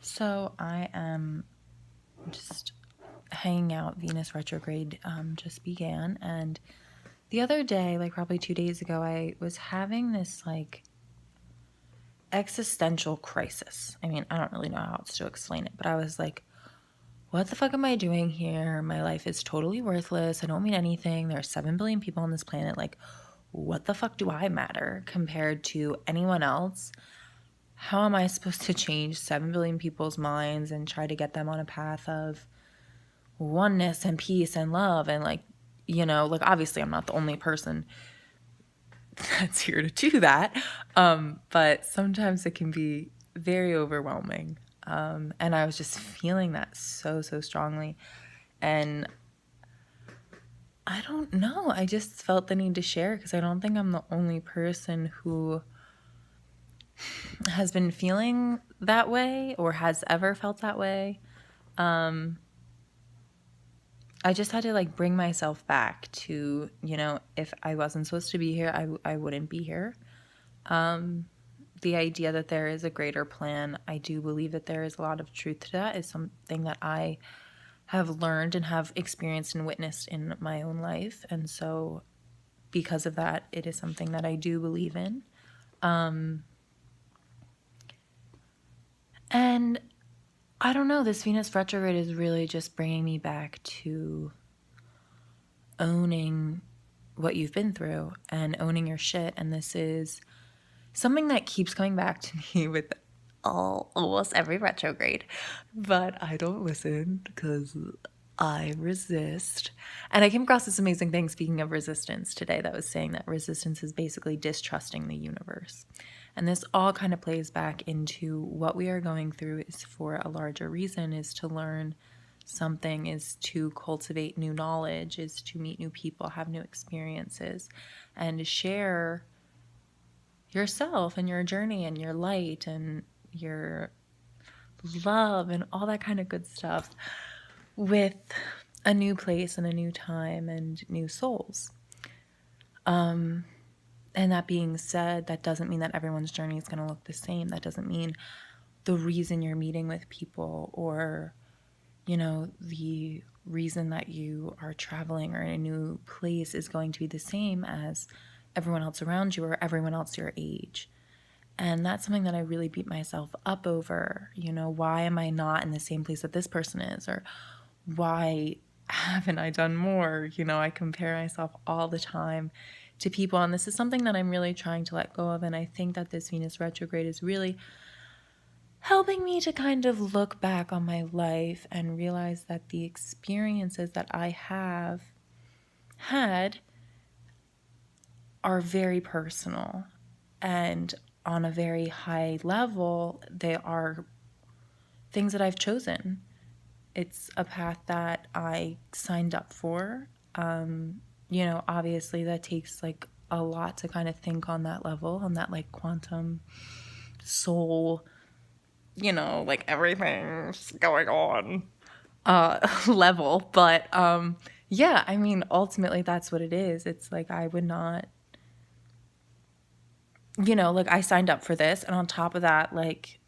So I am just hanging out. Venus retrograde just began, and the other day, like probably 2 days ago, I was having this like existential crisis. I mean, I don't really know how else to explain it, but I was like, what the fuck am I doing here? My life is totally worthless. I don't mean anything. There are 7 billion people on this planet. Like, what the fuck do I matter compared to anyone else? How am I supposed to change 7 billion people's minds and try to get them on a path of oneness and peace and love? And like, obviously I'm not the only person that's here to do that. But sometimes it can be very overwhelming. And I was just feeling that so strongly. And I don't know. I just felt the need to share because I don't think I'm the only person who has been feeling that way or has ever felt that way. I just had to like bring myself back to, if I wasn't supposed to be here, I wouldn't be here. The idea that there is a greater plan, I do believe that there is a lot of truth to that, is something that I have learned and have experienced and witnessed in my own life. And so because of that, it is something that I do believe in. And I don't know, this Venus retrograde is really just bringing me back to owning what you've been through and owning your shit. And this is something that keeps coming back to me with almost every retrograde, but I don't listen because I resist. And I came across this amazing thing, speaking of resistance, today that was saying that resistance is basically distrusting the universe. And this all kind of plays back into what we are going through is for a larger reason, is to learn something, is to cultivate new knowledge, is to meet new people, have new experiences, and share yourself and your journey and your light and your love and all that kind of good stuff with a new place and a new time and new souls. And that being said, that doesn't mean that everyone's journey is going to look the same. That doesn't mean the reason you're meeting with people or, the reason that you are traveling or in a new place is going to be the same as everyone else around you or everyone else your age. And that's something that I really beat myself up over. Why am I not in the same place that this person is? Or why haven't I done more? I compare myself all the time to people, and this is something that I'm really trying to let go of. And I think that this Venus retrograde is really helping me to kind of look back on my life and realize that the experiences that I have had are very personal, and on a very high level, they are things that I've chosen. It's a path that I signed up for. Obviously that takes like a lot to kind of think on that level, on that like quantum soul, like everything's going on level. But yeah, I mean, ultimately that's what it is. It's like I would not, like I signed up for this, and on top of that, like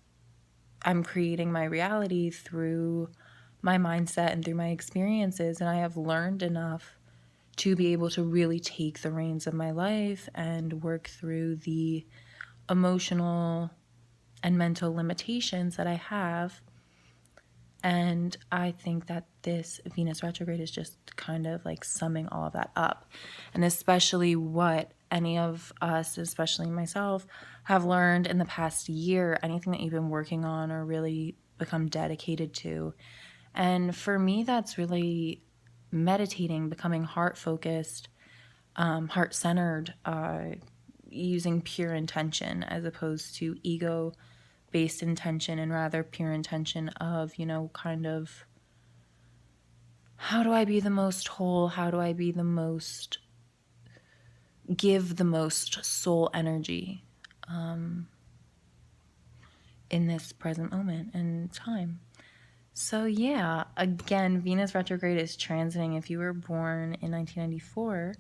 I'm creating my reality through my mindset and through my experiences, and I have learned enough to be able to really take the reins of my life and work through the emotional and mental limitations that I have. And I think that this Venus retrograde is just kind of like summing all of that up. And especially what any of us, especially myself, have learned in the past year, anything that you've been working on or really become dedicated to. And for me, that's really meditating, becoming heart-focused, heart-centered, using pure intention as opposed to ego-based intention, and rather pure intention of, kind of how do I be the most whole? How do I be the most, give the most soul energy in this present moment and time? So yeah, again, Venus retrograde is transiting. If you were born in 1994,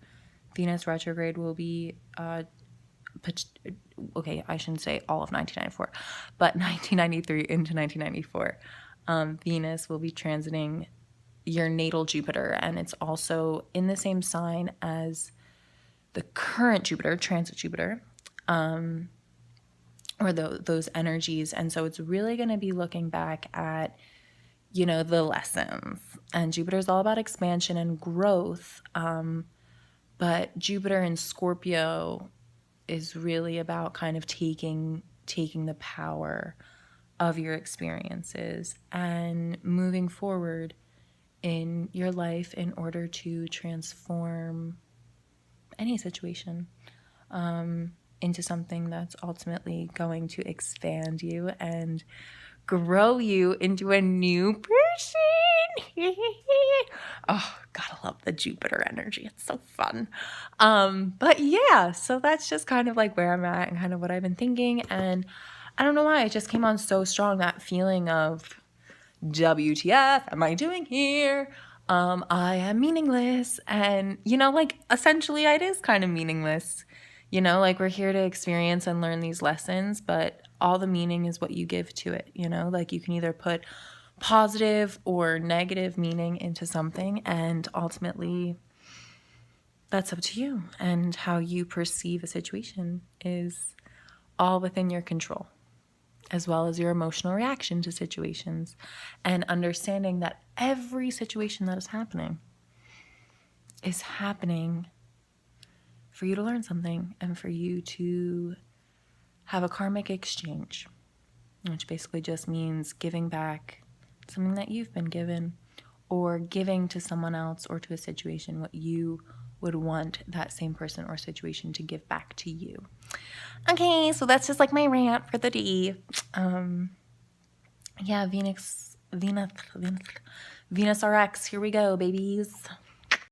Venus retrograde will be okay, I shouldn't say all of 1994, but 1993 into 1994, Venus will be transiting your natal Jupiter, and it's also in the same sign as the current Jupiter, transit Jupiter, or those energies. And so it's really going to be looking back at, the lessons. And Jupiter is all about expansion and growth. But Jupiter in Scorpio is really about kind of taking the power of your experiences and moving forward in your life in order to transform any situation into something that's ultimately going to expand you and grow you into a new person. Oh, gotta love the Jupiter energy. It's so fun. But yeah, so that's just kind of like where I'm at and kind of what I've been thinking. And I don't know why it just came on so strong, that feeling of WTF am I doing here? I am meaningless. And, like essentially it is kind of meaningless. Like we're here to experience and learn these lessons, but all the meaning is what you give to it. Like you can either put positive or negative meaning into something, and ultimately that's up to you. And how you perceive a situation is all within your control, as well as your emotional reaction to situations, and understanding that every situation that is happening for you to learn something and for you to have a karmic exchange, which basically just means giving back something that you've been given, or giving to someone else or to a situation what you would want that same person or situation to give back to you. Okay, so that's just like my rant for the day. Yeah, Venus RX, here we go, babies.